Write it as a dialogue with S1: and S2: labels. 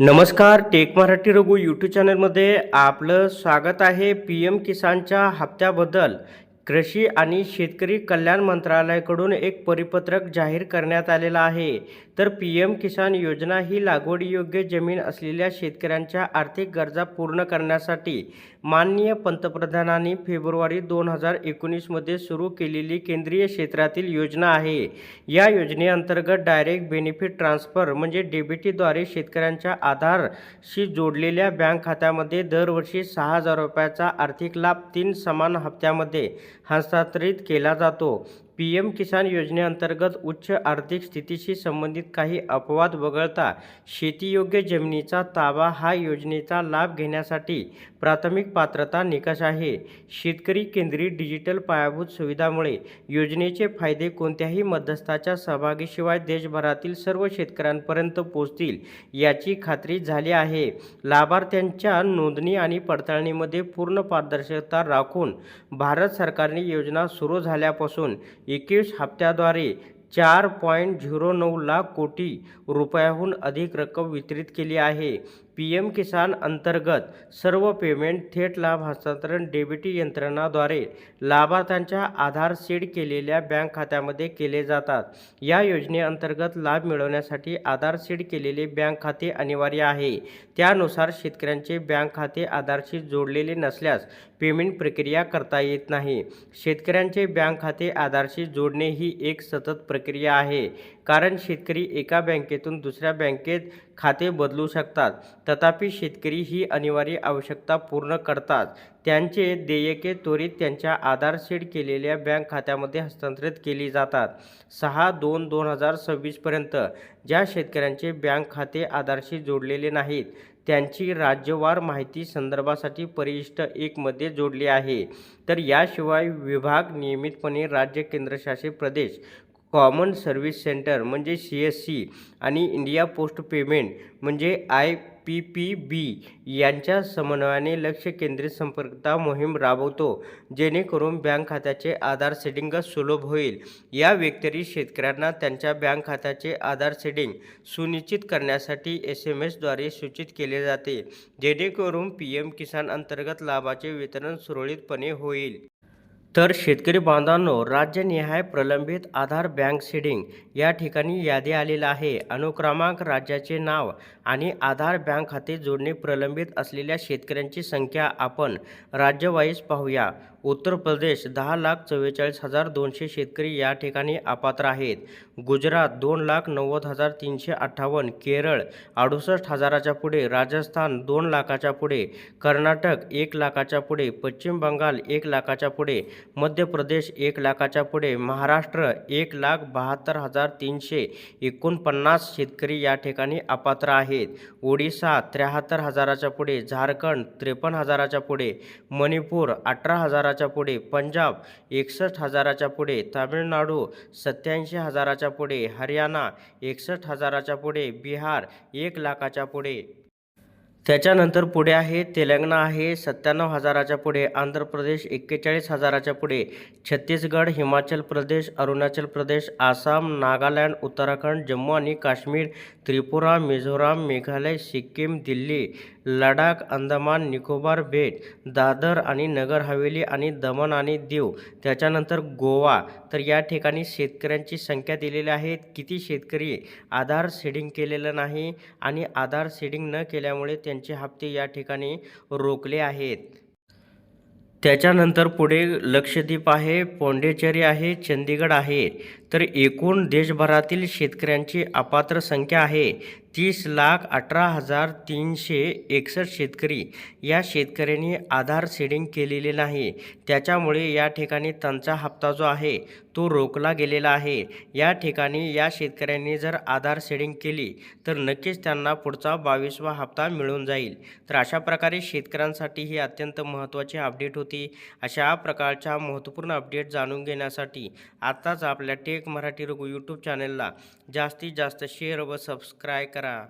S1: नमस्कार, take Marathi Raghu YouTube चॅनलमध्ये आपलं स्वागत आहे. पी एम किसानच्या हप्त्याबद्दल कृषी आणि शेतकरी कल्याण मंत्रालयाकडून एक परिपत्रक जाहीर करण्यात आलेलं आहे. तर पी एम किसान योजना ही लागवडीयोग्य जमीन असलेल्या शेतकऱ्यांच्या आर्थिक गरजा पूर्ण करण्यासाठी माननीय पंतप्रधानांनी फेब्रुवारी 2019मध्ये सुरू केलेली केंद्रीय क्षेत्रातील योजना आहे. या योजनेअंतर्गत डायरेक्ट बेनिफिट ट्रान्सफर म्हणजे डीबीटीद्वारे शेतकऱ्यांच्या आधारशी जोडलेल्या बँक खात्यामध्ये दरवर्षी 6,000 रुपयाचा आर्थिक लाभ 3 समान हप्त्यामध्ये हस्तांतरित केला जातो. पी एम किसान योजनेअंतर्गत उच्च आर्थिक स्थितीशी संबंधित काही अपवाद वगळता शेतीयोग्य जमिनीचा ताबा हा योजनेचा लाभ घेण्यासाठी प्राथमिक पात्रता निकष आहे. शेतकरी केंद्रीय डिजिटल पायाभूत सुविधामुळे योजनेचे फायदे कोणत्याही मध्यस्थाच्या सहभागीशिवाय देशभरातील सर्व शेतकऱ्यांपर्यंत पोहोचतील याची खात्री झाली आहे. लाभार्थ्यांच्या नोंदणी आणि पडताळणीमध्ये पूर्ण पारदर्शकता राखून भारत सरकारने योजना सुरू झाल्यापासून 21 हप्त्याद्वारे 4.09 लाख कोटी रुपयाहून अधिक रक्कम वितरित केली आहे. पी एम किसान अंतर्गत सर्व पेमेंट थेट लाभ हस्तांतरण डेबिटी यंत्रणेद्वारे लाभार्थ्यांच्या आधार सीड केलेल्या बँक खात्यामध्ये केले जातात. या योजनेअंतर्गत लाभ मिळवण्यासाठी आधार सीड केलेले बँक खाते अनिवार्य आहे. त्यानुसार शेतकऱ्यांचे बँक खाते आधारशी जोडलेले नसल्यास पेमेंट प्रक्रिया करता येत नाही. शेतकऱ्यांचे बँक खाते आधारशी जोडणे ही एक सतत प्रक्रिया आहे, कारण शेतकरी एका बँकेतून दुसऱ्या बँकेत खाते बदलू शकतात. तथापि शेतकरी ही अनिवार्य आवश्यकता पूर्ण करतात. त्यांचे देयके त्वरित त्यांच्या आधार सीड केलेल्या बँक खात्यामध्ये हस्तांतरित केली जातात. 6/2/2026 पर्यंत ज्या शेतकऱ्यांचे बँक खाते आधारशी जोडलेले नाहीत त्यांची राज्यवार माहिती संदर्भासाठी परिशिष्ट 1 मध्ये जोडली आहे. तर याशिवाय विभाग नियमितपणे राज्य, केंद्रशासित प्रदेश, कॉमन सर्व्हिस सेंटर म्हणजे CSC आणि इंडिया पोस्ट पेमेंट म्हणजे IPPB यांच्या समन्वयाने लक्ष केंद्रित संपर्कता मोहीम राबवतो, जेणेकरून बँक खात्याचे आधार सीडिंग सुलभ होईल. या व्यतिरिक्त शेतकऱ्यांना त्यांच्या बँक खात्याचे आधार सीडिंग सुनिश्चित करण्यासाठी SMS द्वारे सूचित केले जाते, जेणेकरून PM किसान अंतर्गत लाभाचे वितरण सुरळीतपणे होईल. तर शेतकरी बांधवांनो, राज्यनिहाय प्रलंबित आधार बँक सीडिंग या ठिकाणी यादी आलेला आहे. अनुक्रमांक, राज्याचे नाव आणि आधार बँक खाते जोडणे प्रलंबित असलेल्या शेतकऱ्यांची संख्या आपण राज्यवाईज पाहूया. उत्तर प्रदेश 10,44,200 शेतकरी या ठिकाणी अपात्र आहेत. गुजरात 2,90,358, केरळ 68,000च्या पुढे, राजस्थान 2 लाखाच्या पुढे, कर्नाटक 1 लाखाच्या पुढे, पश्चिम बंगाल 1 लाखाच्या पुढे, मध्य प्रदेश 1 लाखाच्या पुढे, महाराष्ट्र 1,72,349 शेतकरी या ठिकाणी अपात्र आहेत. ओडिशा 73,000च्या पुढे, झारखंड 53,000च्या पुढे, मणिपूर 18,000च्या पुढे, पंजाब 61,000च्या पुढे, तामिळनाडू 87,000च्या पुढे, हरियाणा 61,000च्या पुढे, बिहार 1 लाखाच्या पुढे. त्याच्यानंतर पुढे आहे तेलंगणा आहे 97,000च्या पुढे, आंध्र प्रदेश 41,000च्या पुढे, छत्तीसगड, हिमाचल प्रदेश, अरुणाचल प्रदेश, आसाम, नागालँड, उत्तराखंड, जम्मू आणि काश्मीर, त्रिपुरा, मिझोराम, मेघालय, सिक्कीम, दिल्ली, लडाख, अंदमान निकोबार बेट, दादर आणि नगर हवेली आणि दमण आणि दीव. त्याच्यानंतर गोवा. तर या ठिकाणी शेतकऱ्यांची संख्या दिलेली आहे. किती शेतकरी आधार सीडिंग केलेलं नाही आणि आधार सीडिंग न केल्यामुळे त्यांचे हप्ते या ठिकाणी रोखले आहेत. त्याच्यानंतर पुढे लक्षद्वीप आहे, पॉंडिचेरी आहे, चंदीगड आहे. तर एकूण देशभरातील शेतकऱ्यांची अपात्र संख्या आहे 30,18,361 शेतकरी. या शेतकऱ्यांनी आधार सीडिंग केलेले नाही, त्याच्यामुळे या ठिकाणी त्यांचा हप्ता जो आहे तो रोखला गेलेला आहे. या ठिकाणी या शेतकऱ्यांनी जर आधार सीडिंग केली तर नक्कीच त्यांना पुढचा 22वा हप्ता मिळून जाईल. तर अशा प्रकारे शेतकऱ्यांसाठी ही अत्यंत महत्त्वाची अपडेट होती. अशा प्रकारच्या महत्त्वपूर्ण अपडेट जाणून घेण्यासाठी आत्ताच आपल्या टेक मराठी रघु यूट्यूब चॅनलला जास्तीत जास्त शेअर व सबस्क्राईब करा.